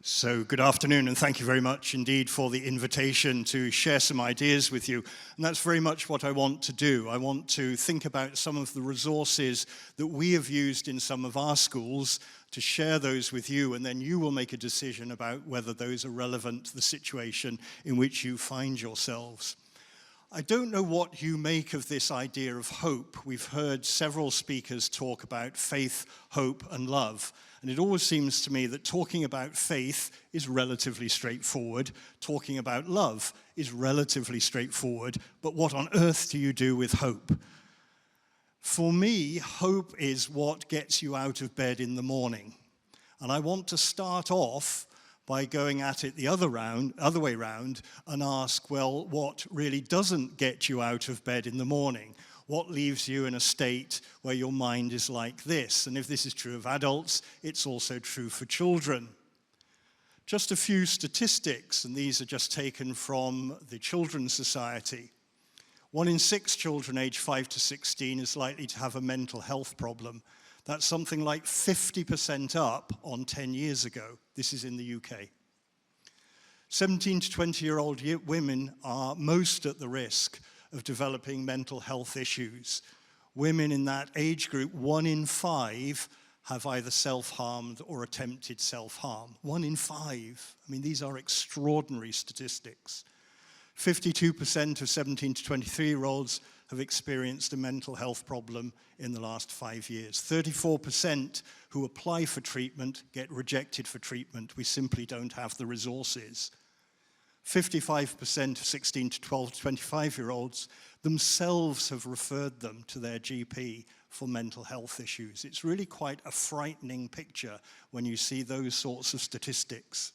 So good afternoon, and thank you very much indeed for the invitation to share some ideas with you. And that's very much what I want to do. I want to think about some of the resources that we have used in some of our schools to share those with you, and then you will make a decision about whether those are relevant to the situation in which you find yourselves. I don't know what you make of this idea of hope. We've heard several speakers talk about faith, hope, and love. And it always seems to me that talking about faith is relatively straightforward. Talking about love is relatively straightforward. But what on earth do you do with hope? For me, hope is what gets you out of bed in the morning. And I want to start off by going at it the other way round and ask, well, what really doesn't get you out of bed in the morning? What leaves you in a state where your mind is like this? And if this is true of adults, it's also true for children. Just a few statistics, and these are just taken from the Children's Society. 1 in 6 children aged 5 to 16 is likely to have a mental health problem. That's something like 50% up on 10 years ago. This is in the UK. 17 to 20-year-old women are most at the risk of developing mental health issues. Women in that age group, 1 in 5 have either self-harmed or attempted self-harm. 1 in 5. I mean, these are extraordinary statistics. 52% of 17 to 23-year-olds have experienced a mental health problem in the last 5 years. 34% who apply for treatment get rejected for treatment. We simply don't have the resources. 55% of 16 to 12 to 25-year-olds themselves have referred them to their GP for mental health issues. It's really quite a frightening picture when you see those sorts of statistics.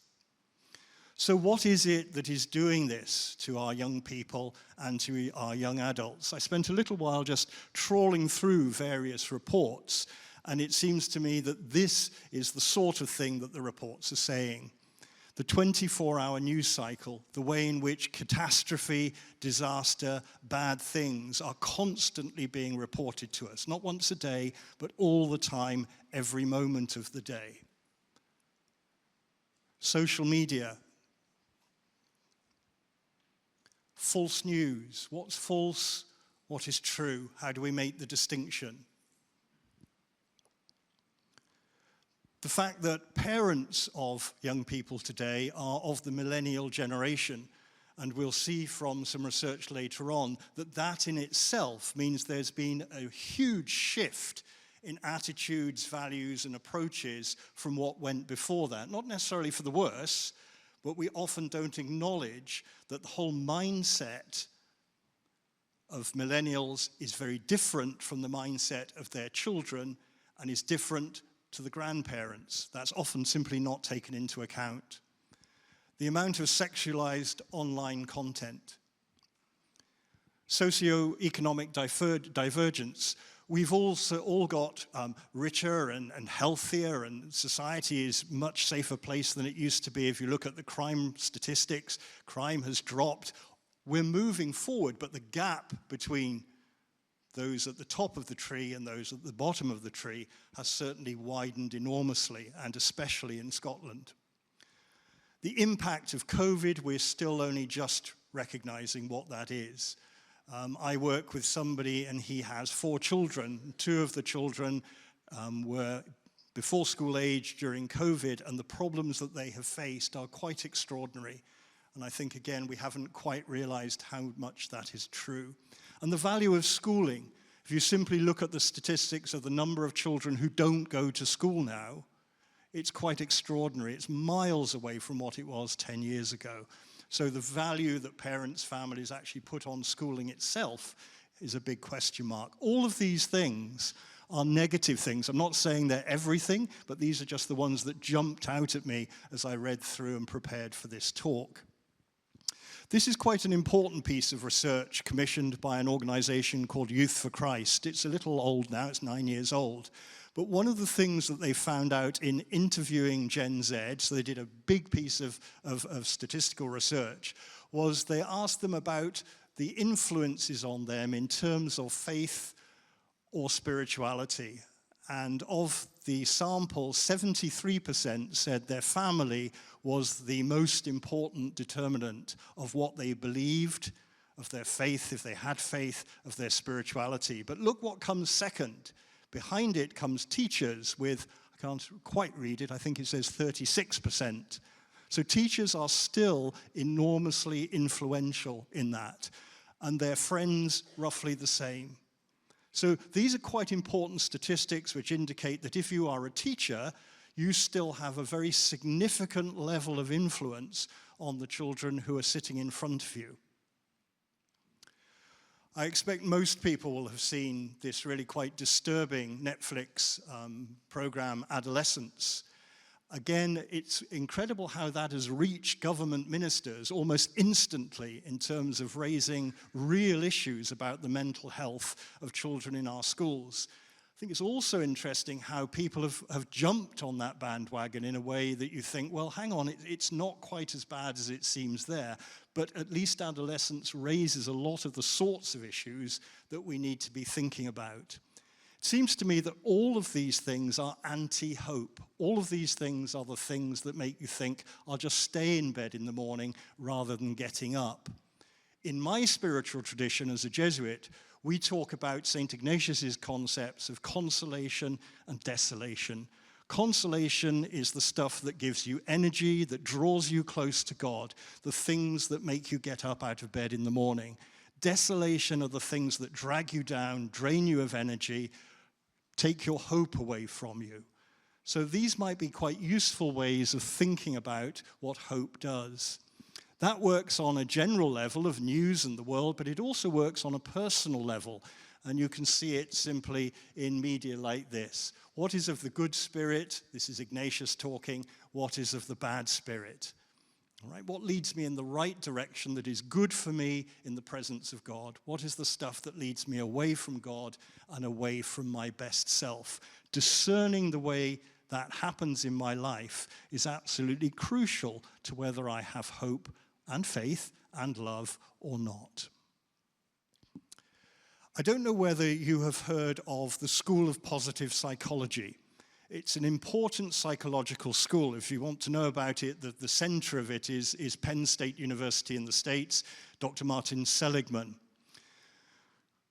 So what is it that is doing this to our young people and to our young adults? I spent a little while just trawling through various reports, and it seems to me that this is the sort of thing that the reports are saying. The 24-hour news cycle, the way in which catastrophe, disaster, bad things are constantly being reported to us, not once a day, but all the time, every moment of the day. Social media. False news. What's false? What is true? How do we make the distinction? The fact that parents of young people today are of the millennial generation, and we'll see from some research later on that that in itself means there's been a huge shift in attitudes, values, and approaches from what went before that. Not necessarily for the worse, but we often don't acknowledge that the whole mindset of millennials is very different from the mindset of their children and is different to the grandparents. That's often simply not taken into account. The amount of sexualized online content. Socioeconomic divergence. We've also all got richer and healthier, and society is a much safer place than it used to be. If you look at the crime statistics, crime has dropped. We're moving forward, but the gap between those at the top of the tree and those at the bottom of the tree has certainly widened enormously, and especially in Scotland. The impact of COVID, we're still only just recognizing what that is. I work with somebody and he has 4 children. 2 of the children were before school age during COVID, and the problems that they have faced are quite extraordinary. And I think, again, we haven't quite realized how much that is true. And the value of schooling. If you simply look at the statistics of the number of children who don't go to school now, it's quite extraordinary. It's miles away from what it was 10 years ago. So the value that parents, families actually put on schooling itself is a big question mark. All of these things are negative things. I'm not saying they're everything, but these are just the ones that jumped out at me as I read through and prepared for this talk. This is quite an important piece of research commissioned by an organization called Youth for Christ. It's a little old now, it's 9 years old. But one of the things that they found out in interviewing Gen Z, so they did a big piece of statistical research, was they asked them about the influences on them in terms of faith or spirituality. And of the sample, 73% said their family was the most important determinant of what they believed, of their faith, if they had faith, of their spirituality. But look what comes second. Behind it comes teachers with, I can't quite read it, I think it says 36%. So teachers are still enormously influential in that, and their friends roughly the same. So these are quite important statistics which indicate that if you are a teacher, you still have a very significant level of influence on the children who are sitting in front of you. I expect most people will have seen this really quite disturbing Netflix program, Adolescence. Again, it's incredible how that has reached government ministers almost instantly in terms of raising real issues about the mental health of children in our schools. I think it's also interesting how people have jumped on that bandwagon in a way that you think, well, hang on, it's not quite as bad as it seems there, but at least adolescence raises a lot of the sorts of issues that we need to be thinking about. It seems to me that all of these things are anti-hope. All of these things are the things that make you think, I'll just stay in bed in the morning rather than getting up. In my spiritual tradition as a Jesuit, we talk about St. Ignatius's concepts of consolation and desolation. Consolation is the stuff that gives you energy, that draws you close to God, the things that make you get up out of bed in the morning. Desolation are the things that drag you down, drain you of energy, take your hope away from you. So these might be quite useful ways of thinking about what hope does. That works on a general level of news and the world, but it also works on a personal level. And you can see it simply in media like this. What is of the good spirit? This is Ignatius talking. What is of the bad spirit? All right, what leads me in the right direction that is good for me in the presence of God? What is the stuff that leads me away from God and away from my best self? Discerning the way that happens in my life is absolutely crucial to whether I have hope and faith and love or not. I don't know whether you have heard of the School of Positive Psychology. It's an important psychological school. If you want to know about it, the center of it is Penn State University in the States, Dr. Martin Seligman.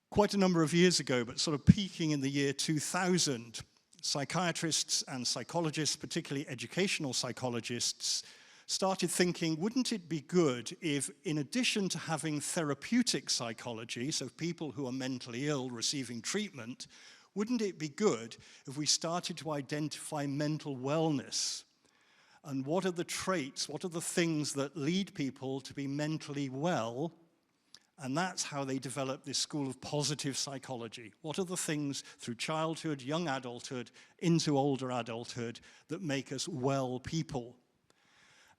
Quite a number of years ago, but sort of peaking in the year 2000, psychiatrists and psychologists, particularly educational psychologists, started thinking, wouldn't it be good if, in addition to having therapeutic psychology, so people who are mentally ill receiving treatment, wouldn't it be good if we started to identify mental wellness? And what are the traits, what are the things that lead people to be mentally well? And that's how they developed this school of positive psychology. What are the things through childhood, young adulthood, into older adulthood that make us well people?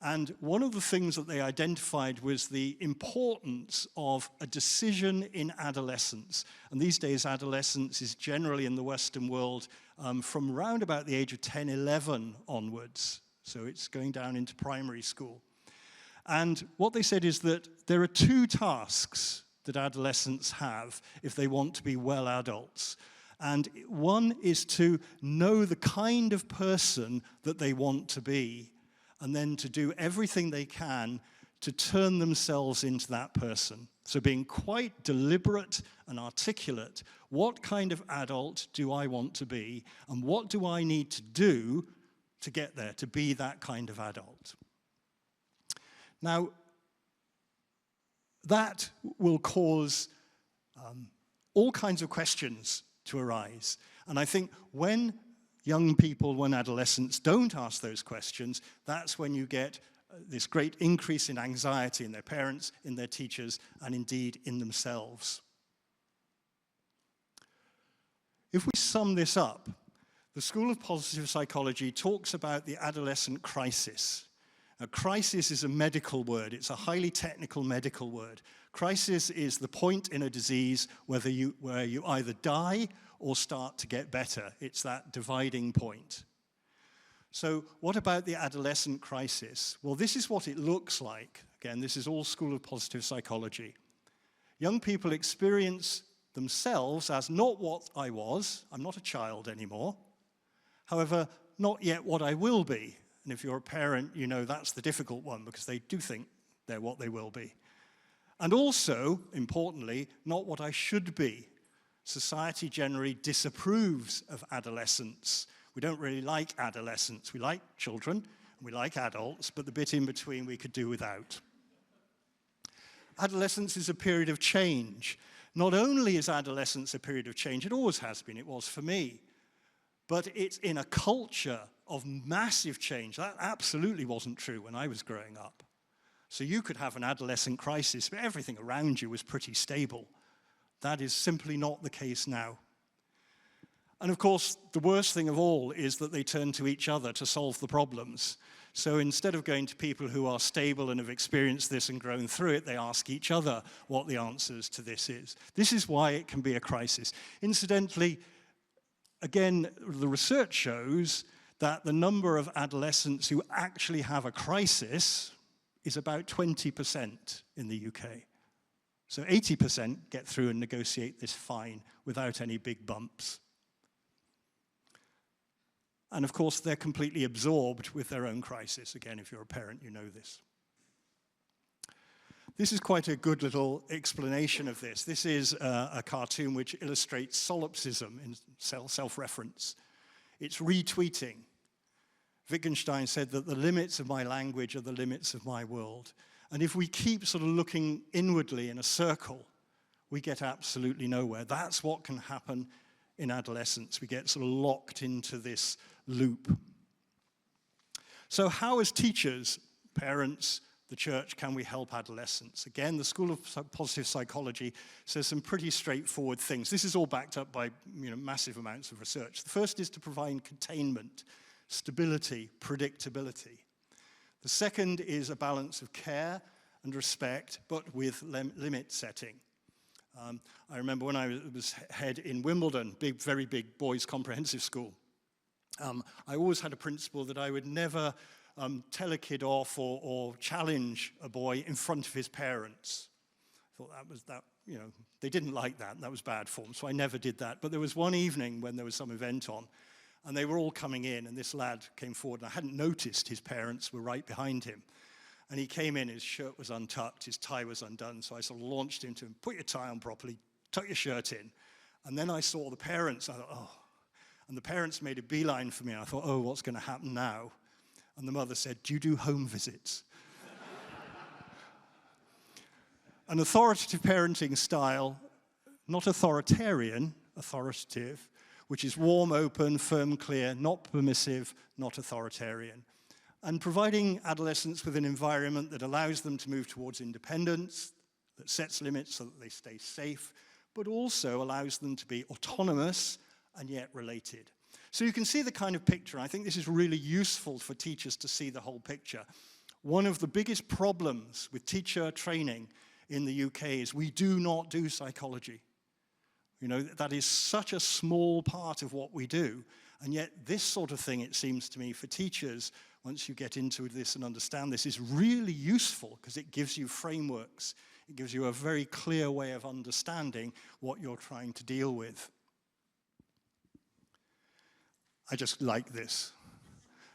And one of the things that they identified was the importance of a decision in adolescence. And these days, adolescence is generally in the Western world from around about the age of 10, 11 onwards. So it's going down into primary school. And what they said is that there are two tasks that adolescents have if they want to be well adults. And one is to know the kind of person that they want to be, and then to do everything they can to turn themselves into that person. So being quite deliberate and articulate, what kind of adult do I want to be, and what do I need to do to get there, to be that kind of adult? Now, that will cause all kinds of questions to arise. And I think when young people, when adolescents don't ask those questions, that's when you get this great increase in anxiety in their parents, in their teachers, and indeed in themselves. If we sum this up, the School of Positive Psychology talks about the adolescent crisis. A crisis is a medical word. It's a highly technical medical word. Crisis is the point in a disease where you either die or start to get better. It's that dividing point. So what about the adolescent crisis? Well, this is what it looks like. Again, this is all School of Positive Psychology. Young people experience themselves as not what I was. I'm not a child anymore. However, not yet what I will be. And if you're a parent, you know that's the difficult one because they do think they're what they will be. And also, importantly, not what I should be. Society generally disapproves of adolescence. We don't really like adolescence. We like children, we like adults, but the bit in between we could do without. Adolescence is a period of change. Not only is adolescence a period of change, it always has been, it was for me, but it's in a culture of massive change. That absolutely wasn't true when I was growing up. So you could have an adolescent crisis, but everything around you was pretty stable. That is simply not the case now. And of course, the worst thing of all is that they turn to each other to solve the problems. So instead of going to people who are stable and have experienced this and grown through it, they ask each other what the answers to this is. This is why it can be a crisis. Incidentally, again, the research shows that the number of adolescents who actually have a crisis is about 20% in the UK. So 80% get through and negotiate this fine without any big bumps. And of course, they're completely absorbed with their own crisis. Again, if you're a parent, you know this. This is quite a good little explanation of this. This is a cartoon which illustrates solipsism in self-reference. It's retweeting. Wittgenstein said that the limits of my language are the limits of my world. And if we keep sort of looking inwardly in a circle, we get absolutely nowhere. That's what can happen in adolescence. We get sort of locked into this loop. So how, as teachers, parents, the church, can we help adolescents? Again, the School of Positive Psychology says some pretty straightforward things. This is all backed up by massive amounts of research. The first is to provide containment, stability, predictability. The second is a balance of care and respect, but with limit setting. I remember when I was head in Wimbledon, very big boys' comprehensive school, I always had a principle that I would never tell a kid off or challenge a boy in front of his parents. I thought they didn't like that, and that was bad form, so I never did that. But there was one evening when there was some event on, and they were all coming in, and this lad came forward, and I hadn't noticed his parents were right behind him. And he came in, his shirt was untucked, his tie was undone, so I sort of launched into him, put your tie on properly, tuck your shirt in. And then I saw the parents, I thought, oh. And the parents made a beeline for me, I thought, oh, what's going to happen now? And the mother said, do you do home visits? An authoritative parenting style, not authoritarian, authoritative, which is warm, open, firm, clear, not permissive, not authoritarian. And providing adolescents with an environment that allows them to move towards independence, that sets limits so that they stay safe, but also allows them to be autonomous and yet related. So you can see the kind of picture. I think this is really useful for teachers to see the whole picture. One of the biggest problems with teacher training in the UK is we do not do psychology. That is such a small part of what we do. And yet this sort of thing, it seems to me, for teachers, once you get into this and understand this, is really useful because it gives you frameworks. It gives you a very clear way of understanding what you're trying to deal with. I just like this.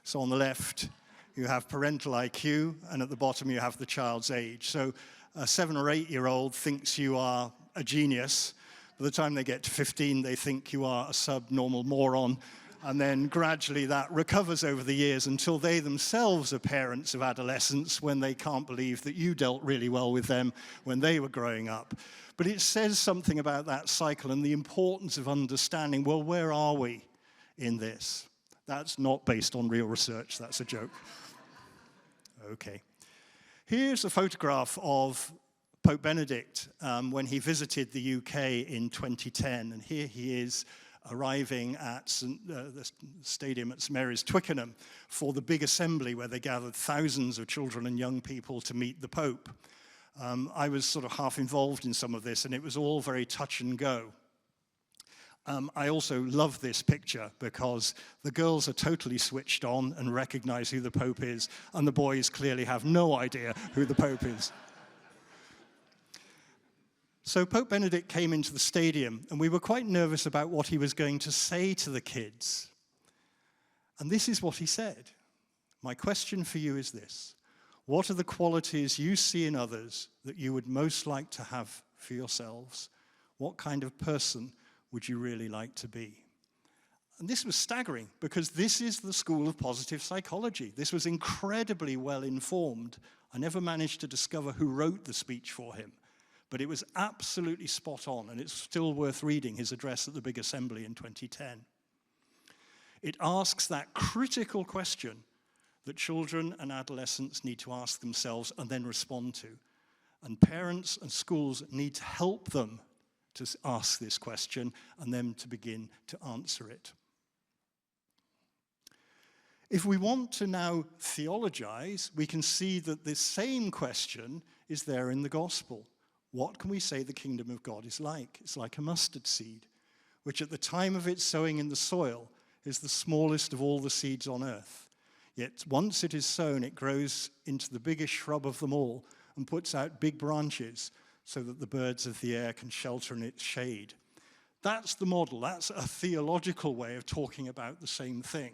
So on the left, you have parental IQ, and at the bottom you have the child's age. So a 7 or 8 year old thinks you are a genius. By the time they get to 15, they think you are a subnormal moron. And then gradually that recovers over the years until they themselves are parents of adolescents when they can't believe that you dealt really well with them when they were growing up. But it says something about that cycle and the importance of understanding, well, where are we in this? That's not based on real research, that's a joke. Okay. Here's a photograph of Pope Benedict when he visited the UK in 2010, and here he is arriving at the stadium at St Mary's, Twickenham, for the big assembly where they gathered thousands of children and young people to meet the Pope. I was sort of half involved in some of this, and it was all very touch and go. I also love this picture because the girls are totally switched on and recognize who the Pope is, and the boys clearly have no idea who the Pope is. So Pope Benedict came into the stadium, and we were quite nervous about what he was going to say to the kids. And this is what he said. My question for you is this. What are the qualities you see in others that you would most like to have for yourselves? What kind of person would you really like to be? And this was staggering because this is the school of positive psychology. This was incredibly well informed. I never managed to discover who wrote the speech for him, but it was absolutely spot on, and it's still worth reading his address at the Big Assembly in 2010. It asks that critical question that children and adolescents need to ask themselves and then respond to. And parents and schools need to help them to ask this question and them to begin to answer it. If we want to now theologize, we can see that this same question is there in the gospel. What can we say the kingdom of God is like? It's like a mustard seed, which at the time of its sowing in the soil is the smallest of all the seeds on earth. Yet once it is sown, it grows into the biggest shrub of them all and puts out big branches so that the birds of the air can shelter in its shade. That's the model. That's a theological way of talking about the same thing.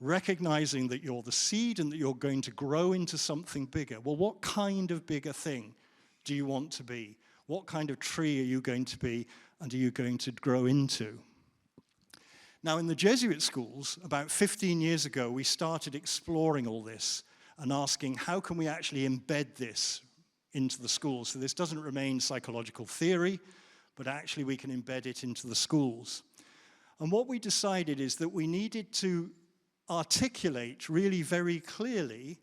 Recognizing that you're the seed and that you're going to grow into something bigger. Well, what kind of bigger thing do you want to be? What kind of tree are you going to be and are you going to grow into? Now, in the Jesuit schools, about 15 years ago, we started exploring all this and asking, how can we actually embed this into the schools? So this doesn't remain psychological theory, but actually we can embed it into the schools. And what we decided is that we needed to articulate really very clearly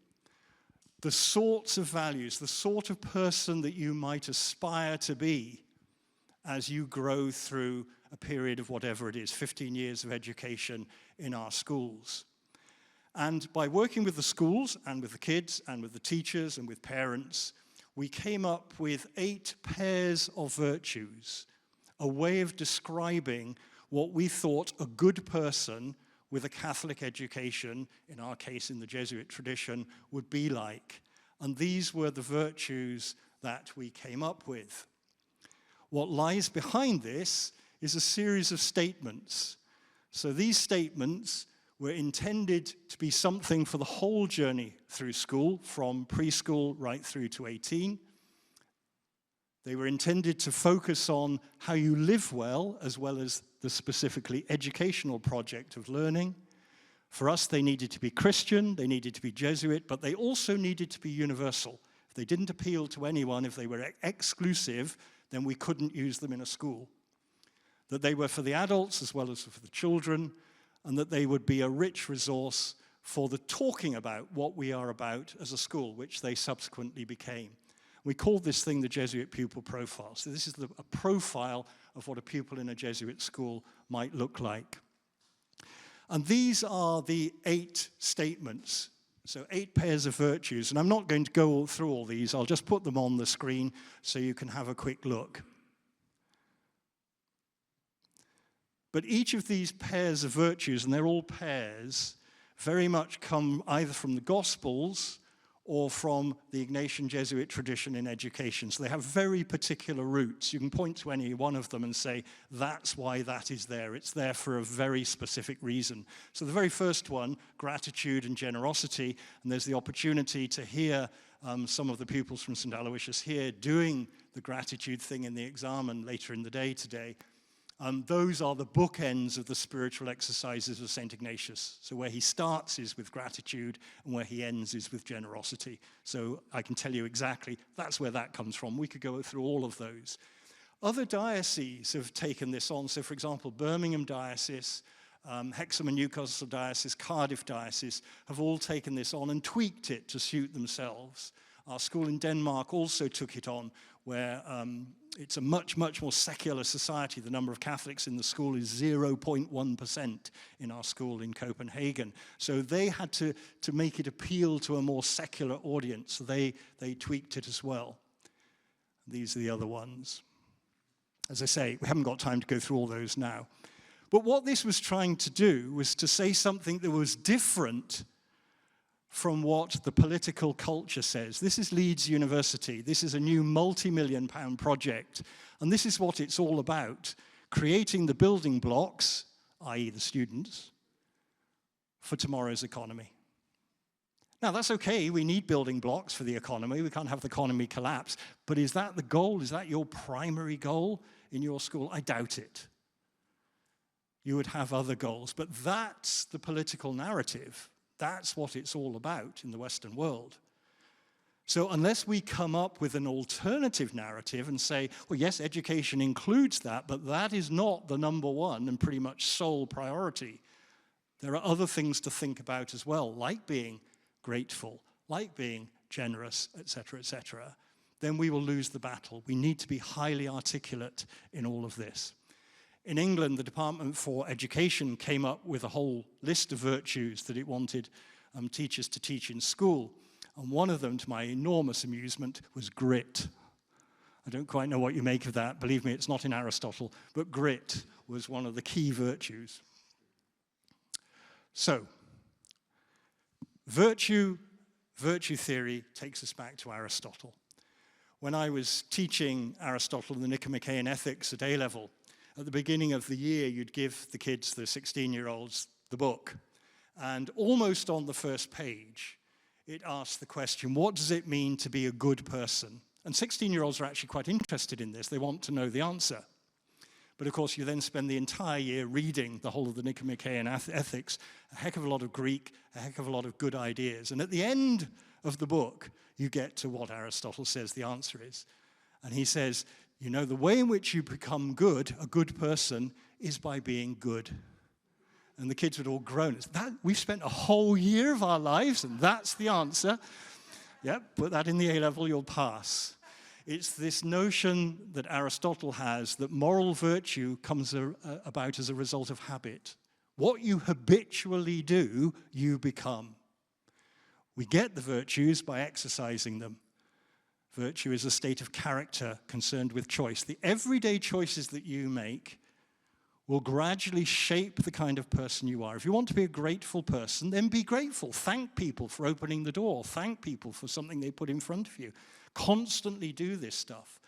the sorts of values, the sort of person that you might aspire to be as you grow through a period of whatever it is, 15 years of education in our schools. And by working with the schools and with the kids and with the teachers and with parents, we came up with 8 pairs of virtues, a way of describing what we thought a good person with a Catholic education, in our case in the Jesuit tradition, would be like. And these were the virtues that we came up with. What lies behind this is a series of statements. So these statements were intended to be something for the whole journey through school, from preschool right through to 18. They were intended to focus on how you live well as the specifically educational project of learning. For us, they needed to be Christian, they needed to be Jesuit, but they also needed to be universal. If they didn't appeal to anyone, if they were exclusive, then we couldn't use them in a school. That they were for the adults as well as for the children, and that they would be a rich resource for the talking about what we are about as a school, which they subsequently became. We called this thing the Jesuit pupil profile. So this is a profile of what a pupil in a Jesuit school might look like. And these are the 8 statements. So 8 pairs of virtues. And I'm not going to go through all these. I'll just put them on the screen so you can have a quick look. But each of these pairs of virtues, and they're all pairs, very much come either from the Gospels or from the Ignatian Jesuit tradition in education. So they have very particular roots. You can point to any one of them and say, that's why that is there. It's there for a very specific reason. So the very first one, gratitude and generosity, and there's the opportunity to hear some of the pupils from St. Aloysius here doing the gratitude thing in the examen later in the day today. Those are the bookends of the spiritual exercises of St. Ignatius. So where he starts is with gratitude, and where he ends is with generosity. So I can tell you exactly, that's where that comes from. We could go through all of those. Other dioceses have taken this on. So for example, Birmingham Diocese, Hexham and Newcastle Diocese, Cardiff Diocese have all taken this on and tweaked it to suit themselves. Our school in Denmark also took it on, where it's a much, much more secular society. The number of Catholics in the school is 0.1% in our school in Copenhagen. So they had to make it appeal to a more secular audience. So they tweaked it as well. These are the other ones. As I say, we haven't got time to go through all those now. But what this was trying to do was to say something that was different from what the political culture says. This is Leeds University. This is a new multi-million-pound project. And this is what it's all about. Creating the building blocks, i.e. the students, for tomorrow's economy. Now, that's okay. We need building blocks for the economy. We can't have the economy collapse. But is that the goal? Is that your primary goal in your school? I doubt it. You would have other goals. But that's the political narrative. That's what it's all about in the Western world. So unless we come up with an alternative narrative and say, well, yes, education includes that, but that is not the number one and pretty much sole priority. There are other things to think about as well, like being grateful, like being generous, etc., etc., then we will lose the battle. We need to be highly articulate in all of this. In England, the Department for Education came up with a whole list of virtues that it wanted teachers to teach in school. And one of them, to my enormous amusement, was grit. I don't quite know what you make of that. Believe me, it's not in Aristotle, but grit was one of the key virtues. So, virtue theory takes us back to Aristotle. When I was teaching Aristotle in the Nicomachean Ethics at A-level, at the beginning of the year, you'd give the kids, the 16-year-olds, the book. And almost on the first page, it asked the question, what does it mean to be a good person? And 16-year-olds are actually quite interested in this. They want to know the answer. But of course, you then spend the entire year reading the whole of the Nicomachean Ethics, a heck of a lot of Greek, a heck of a lot of good ideas. And at the end of the book, you get to what Aristotle says the answer is. And he says, you know, the way in which you become good, a good person, is by being good. And the kids would all groan. We've spent a whole year of our lives, and that's the answer. Yep, put that in the A-level, you'll pass. It's this notion that Aristotle has that moral virtue comes about as a result of habit. What you habitually do, you become. We get the virtues by exercising them. Virtue is a state of character concerned with choice. The everyday choices that you make will gradually shape the kind of person you are. If you want to be a grateful person, then be grateful. Thank people for opening the door. Thank people for something they put in front of you. Constantly do this stuff.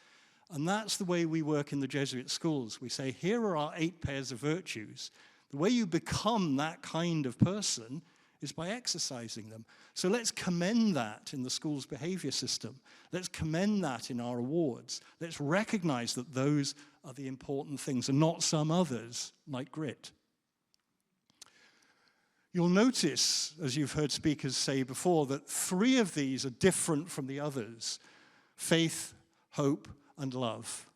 And that's the way we work in the Jesuit schools. We say, here are our 8 pairs of virtues. The way you become that kind of person is by exercising them. So let's commend that in the school's behavior system. Let's commend that in our awards. Let's recognize that those are the important things and not some others, like grit. You'll notice, as you've heard speakers say before, that 3 of these are different from the others: faith, hope, and love,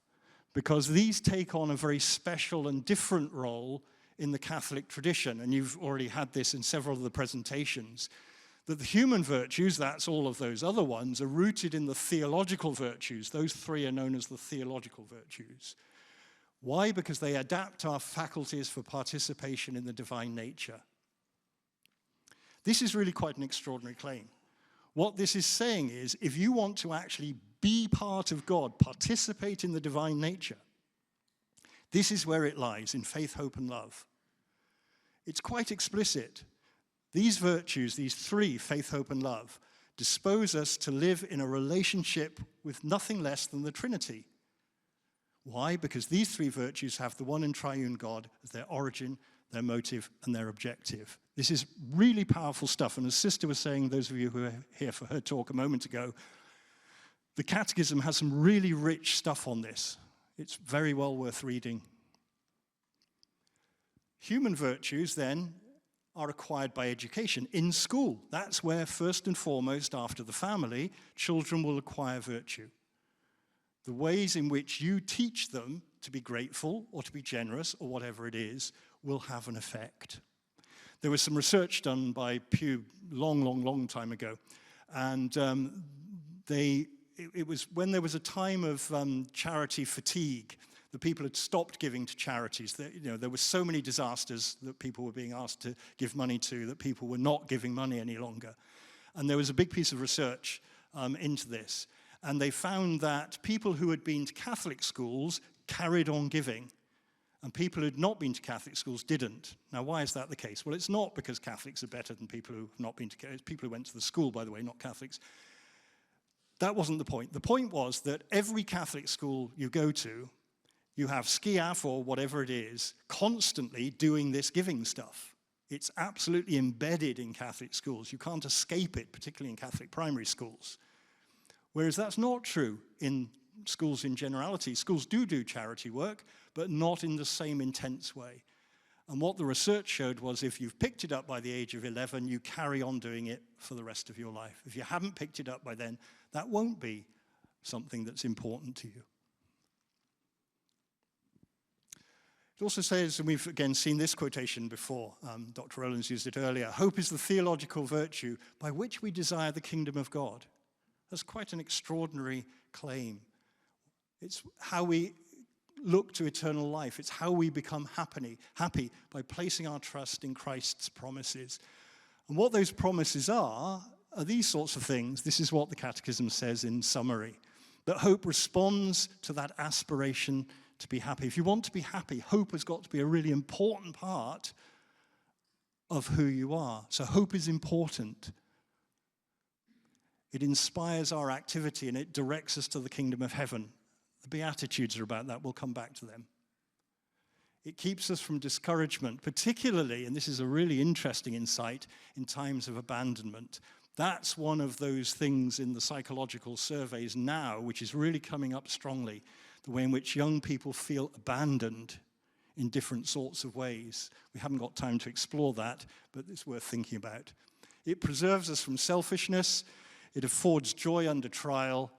because these take on a very special and different role in the Catholic tradition, and you've already had this in several of the presentations, that the human virtues, that's all of those other ones, are rooted in the theological virtues. Those 3 are known as the theological virtues. Why? Because they adapt our faculties for participation in the divine nature. This is really quite an extraordinary claim. What this is saying is, if you want to actually be part of God, participate in the divine nature, this is where it lies, in faith, hope, and love. It's quite explicit. These virtues, these 3, faith, hope, and love, dispose us to live in a relationship with nothing less than the Trinity. Why? Because these 3 virtues have the one and triune God as their origin, their motive, and their objective. This is really powerful stuff. And as Sister was saying, those of you who were here for her talk a moment ago, the Catechism has some really rich stuff on this. It's very well worth reading. Human virtues, then, are acquired by education in school. That's where, first and foremost, after the family, children will acquire virtue. The ways in which you teach them to be grateful or to be generous or whatever it is will have an effect. There was some research done by Pew long time ago, and it was when there was a time of charity fatigue. The people had stopped giving to charities. There were so many disasters that people were being asked to give money to that people were not giving money any longer. And there was a big piece of research into this. And they found that people who had been to Catholic schools carried on giving, and people who had not been to Catholic schools didn't. Now, why is that the case? Well, it's not because Catholics are better than people who have not been to Catholic. It's people who went to the school, by the way, not Catholics. That wasn't the point. The point was that every Catholic school you go to, you have skiaf or whatever it is, constantly doing this giving stuff. It's absolutely embedded in Catholic schools. You can't escape it, particularly in Catholic primary schools. Whereas that's not true in schools in generality. Schools do charity work, but not in the same intense way. And what the research showed was if you've picked it up by the age of 11, you carry on doing it for the rest of your life. If you haven't picked it up by then, that won't be something that's important to you. It also says, and we've again seen this quotation before, Dr. Rowlands used it earlier, hope is the theological virtue by which we desire the kingdom of God. That's quite an extraordinary claim. It's how we look to eternal life. It's how we become happy by placing our trust in Christ's promises. And what those promises are these sorts of things. This is what the Catechism says in summary, that hope responds to that aspiration to be happy. If you want to be happy, hope has got to be a really important part of who you are. So hope is important. It inspires our activity and it directs us to the kingdom of heaven. The Beatitudes are about that. We'll come back to them. It keeps us from discouragement, particularly, and this is a really interesting insight, in times of abandonment. That's one of those things in the psychological surveys now, which is really coming up strongly, the way in which young people feel abandoned in different sorts of ways. We haven't got time to explore that, but it's worth thinking about. It preserves us from selfishness. It affords joy under trial.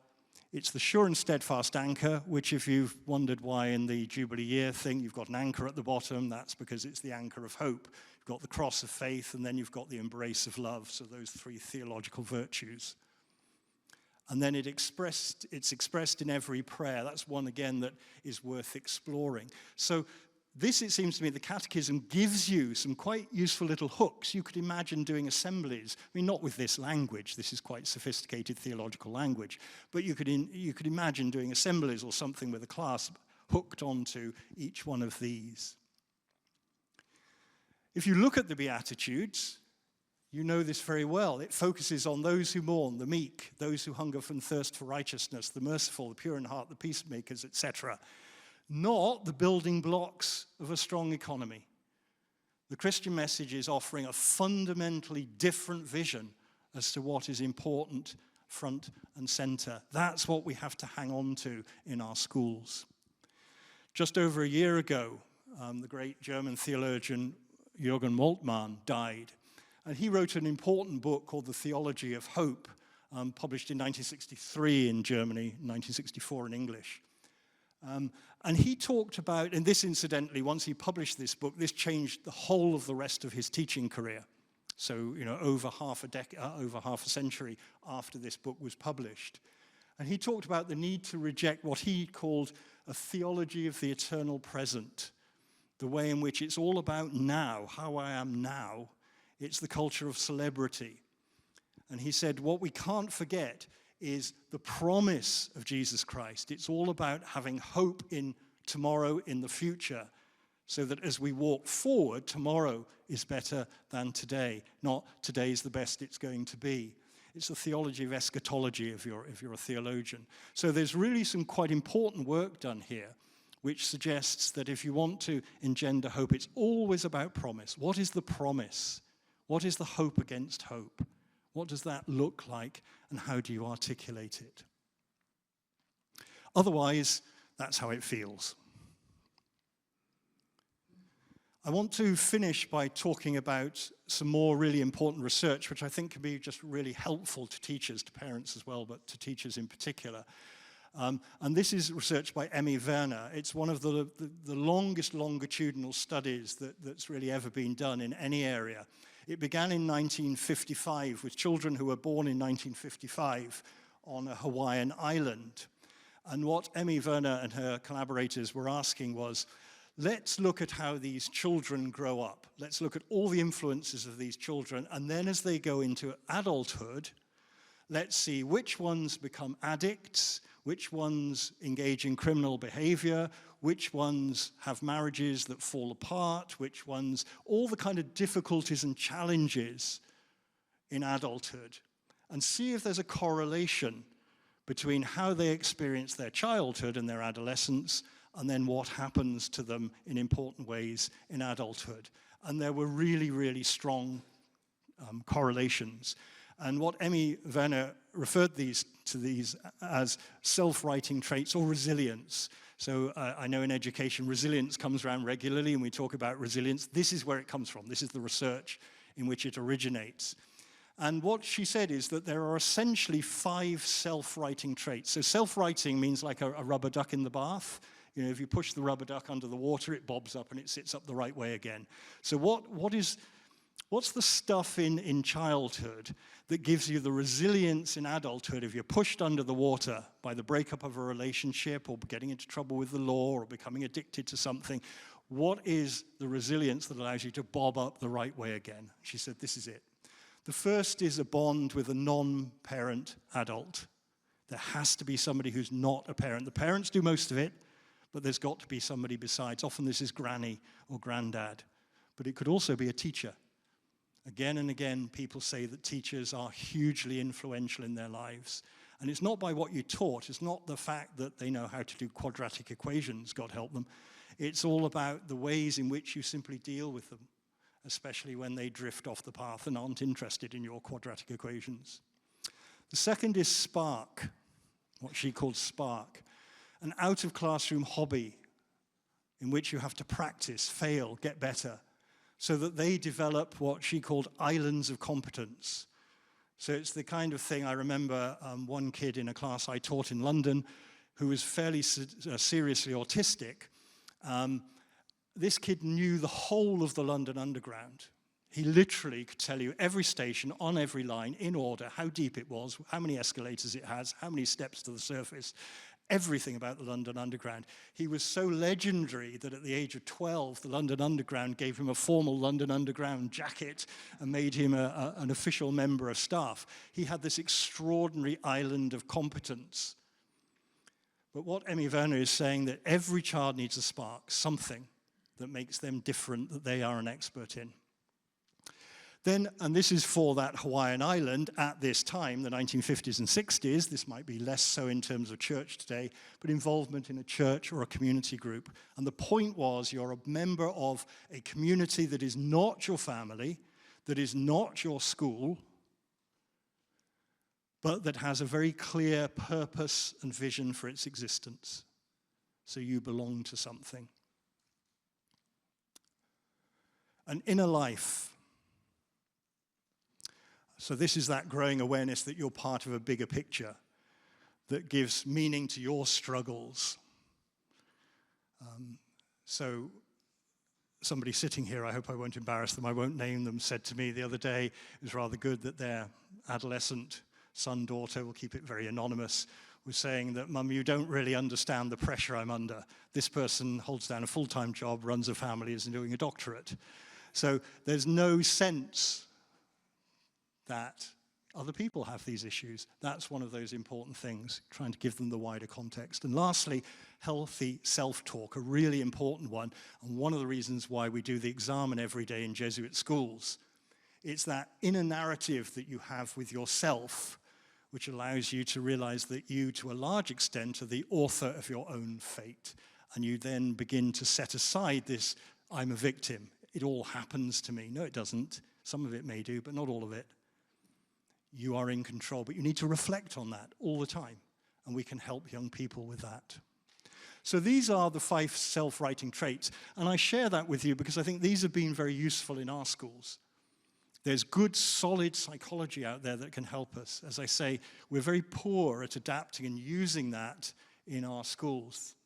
It's the sure and steadfast anchor, which if you've wondered why in the Jubilee year thing you've got an anchor at the bottom, that's because it's the anchor of hope. You've got the cross of faith, and then you've got the embrace of love, so those three theological virtues. And then it's expressed in every prayer. That's one, again, that is worth exploring. So this, it seems to me, the Catechism gives you some quite useful little hooks. You could imagine doing assemblies. I mean, not with this language. This is quite sophisticated theological language. But you could imagine doing assemblies or something with a class hooked onto each one of these. If you look at the Beatitudes, you know this very well. It focuses on those who mourn, the meek, those who hunger and thirst for righteousness, the merciful, the pure in heart, the peacemakers, etc. Not the building blocks of a strong economy. The Christian message is offering a fundamentally different vision as to what is important front and center. That's what we have to hang on to in our schools. Just over a year ago, the great German theologian Jürgen Moltmann died. And he wrote an important book called The Theology of Hope, published in 1963 in Germany, 1964 in English. And he talked about, and this incidentally, once he published this book, this changed the whole of the rest of his teaching career. So, over half a century after this book was published. And he talked about the need to reject what he called a theology of the eternal present, the way in which it's all about now, how I am now. It's the culture of celebrity. And he said, what we can't forget is the promise of Jesus Christ. It's all about having hope in tomorrow, in the future, so that as we walk forward, tomorrow is better than today, not today's the best it's going to be. It's the theology of eschatology if you're a theologian. So there's really some quite important work done here, which suggests that if you want to engender hope, it's always about promise. What is the promise? What is the hope against hope? What does that look like, and how do you articulate it? Otherwise, that's how it feels. I want to finish by talking about some more really important research, which I think can be just really helpful to teachers, to parents as well, but to teachers in particular. And this is research by Emmy Werner. It's one of the longest longitudinal studies that's really ever been done in any area. It began in 1955 with children who were born in 1955 on a Hawaiian island. And what Emmy Werner and her collaborators were asking was, let's look at how these children grow up. Let's look at all the influences of these children. And then as they go into adulthood, let's see which ones become addicts, which ones engage in criminal behavior, which ones have marriages that fall apart, which ones, all the kind of difficulties and challenges in adulthood, and see if there's a correlation between how they experience their childhood and their adolescence, and then what happens to them in important ways in adulthood. And there were really, really strong correlations. And what Emmy Werner referred to these as self-writing traits or resilience. So I know in education, resilience comes around regularly, and we talk about resilience. This is where it comes from. This is the research in which it originates. And what she said is that there are essentially 5 self-writing traits. So self-writing means like a rubber duck in the bath. You know, if you push the rubber duck under the water, it bobs up and it sits up the right way again. So what's the stuff in childhood that gives you the resilience in adulthood if you're pushed under the water by the breakup of a relationship or getting into trouble with the law or becoming addicted to something? What is the resilience that allows you to bob up the right way again? She said, this is it. The first is a bond with a non-parent adult. There has to be somebody who's not a parent. The parents do most of it, but there's got to be somebody besides. Often this is granny or granddad, but it could also be a teacher. Again and again, people say that teachers are hugely influential in their lives. And it's not by what you taught. It's not the fact that they know how to do quadratic equations, God help them. It's all about the ways in which you simply deal with them, especially when they drift off the path and aren't interested in your quadratic equations. The second is spark, what she called spark, an out-of-classroom hobby in which you have to practice, fail, get better, so that they develop what she called islands of competence. So it's the kind of thing, I remember one kid in a class I taught in London who was fairly seriously autistic. This kid knew the whole of the London Underground. He literally could tell you every station on every line in order, how deep it was, how many escalators it has, how many steps to the surface, everything about the London Underground. He was so legendary that at the age of 12, the London Underground gave him a formal London Underground jacket and made him an official member of staff. He had this extraordinary island of competence. But what Emmy Werner is saying, that every child needs a spark, something that makes them different, that they are an expert in. Then, and this is for that Hawaiian island at this time, the 1950s and 60s, this might be less so in terms of church today, but involvement in a church or a community group. And the point was, you're a member of a community that is not your family, that is not your school, but that has a very clear purpose and vision for its existence. So you belong to something. An inner life. So this is that growing awareness that you're part of a bigger picture that gives meaning to your struggles. So somebody sitting here, I hope I won't embarrass them, I won't name them, said to me the other day, it was rather good that their adolescent son, daughter, we'll keep it very anonymous, was saying that, Mum, you don't really understand the pressure I'm under. This person holds down a full-time job, runs a family, is doing a doctorate. So there's no sense that other people have these issues. That's one of those important things, trying to give them the wider context. And lastly, healthy self-talk, a really important one, and one of the reasons why we do the examen every day in Jesuit schools. It's that inner narrative that you have with yourself, which allows you to realize that you, to a large extent, are the author of your own fate. And you then begin to set aside this, I'm a victim. It all happens to me. No, it doesn't. Some of it may do, but not all of it. You are in control, but you need to reflect on that all the time, and we can help young people with that. So these are the 5 self-writing traits, and I share that with you because I think these have been very useful in our schools. There's good, solid psychology out there that can help us. As I say, we're very poor at adapting and using that in our schools.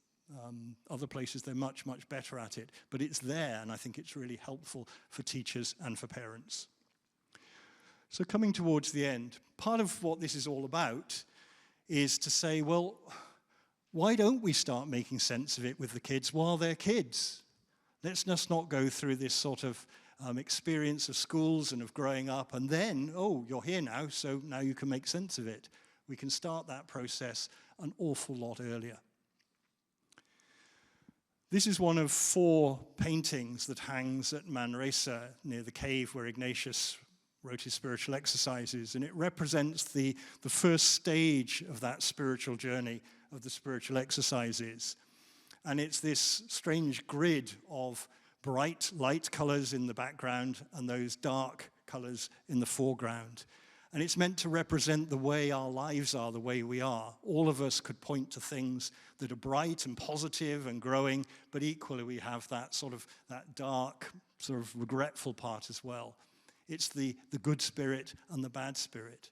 Other places, they're much, much better at it, but it's there, and I think it's really helpful for teachers and for parents. So coming towards the end, part of what this is all about is to say, well, why don't we start making sense of it with the kids while they're kids? Let's just not go through this sort of experience of schools and of growing up, and then, oh, you're here now, so now you can make sense of it. We can start that process an awful lot earlier. This is one of 4 paintings that hangs at Manresa, near the cave where Ignatius wrote his spiritual exercises, and it represents the first stage of that spiritual journey, of the spiritual exercises. And it's this strange grid of bright light colors in the background and those dark colors in the foreground. And it's meant to represent the way our lives are, the way we are. All of us could point to things that are bright and positive and growing, but equally we have that sort of, that dark, sort of regretful part as well. It's the good spirit and the bad spirit.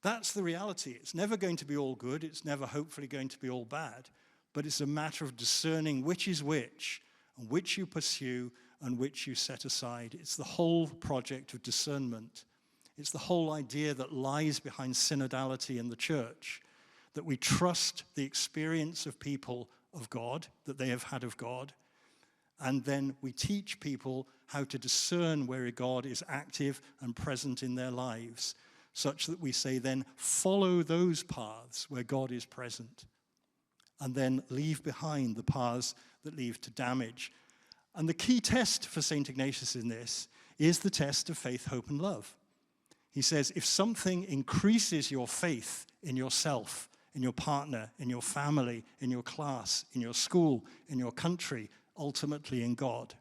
That's the reality. It's never going to be all good. It's never hopefully going to be all bad. But it's a matter of discerning which is which, and which you pursue and which you set aside. It's the whole project of discernment. It's the whole idea that lies behind synodality in the church, that we trust the experience of people of God, that they have had of God, and then we teach people how to discern where God is active and present in their lives, such that we say then, follow those paths where God is present, and then leave behind the paths that lead to damage. And the key test for St. Ignatius in this is the test of faith, hope, and love. He says, if something increases your faith in yourself, in your partner, in your family, in your class, in your school, in your country, ultimately in God.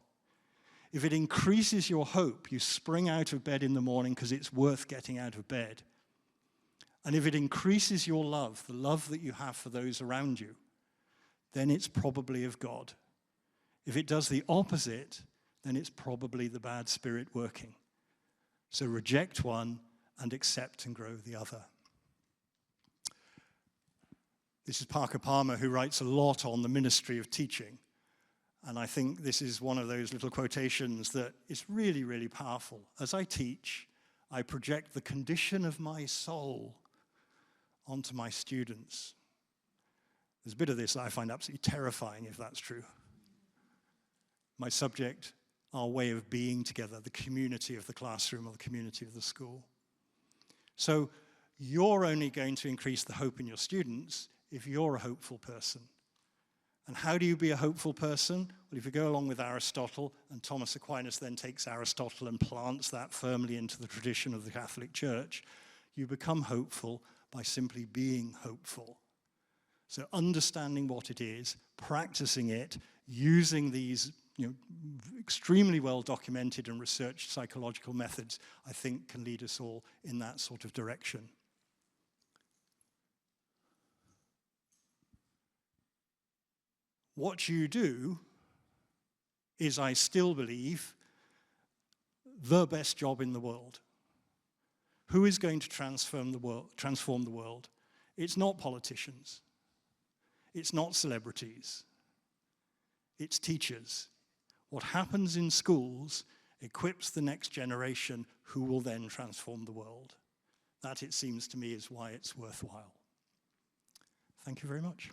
If it increases your hope, you spring out of bed in the morning because it's worth getting out of bed. And if it increases your love, the love that you have for those around you, then it's probably of God. If it does the opposite, then it's probably the bad spirit working. So reject one and accept and grow the other. This is Parker Palmer, who writes a lot on the ministry of teaching. And I think this is one of those little quotations that is really, really powerful. As I teach, I project the condition of my soul onto my students. There's a bit of this that I find absolutely terrifying, if that's true. My subject, our way of being together, the community of the classroom or the community of the school. So you're only going to increase the hope in your students if you're a hopeful person. And how do you be a hopeful person? Well, if you go along with Aristotle, and Thomas Aquinas then takes Aristotle and plants that firmly into the tradition of the Catholic Church, you become hopeful by simply being hopeful. So understanding what it is, practicing it, using these extremely well documented and researched psychological methods, I think can lead us all in that sort of direction. What you do is, I still believe, the best job in the world. Who is going to transform the world? It's not politicians. It's not celebrities. It's teachers. What happens in schools equips the next generation who will then transform the world. That, it seems to me, is why it's worthwhile. Thank you very much.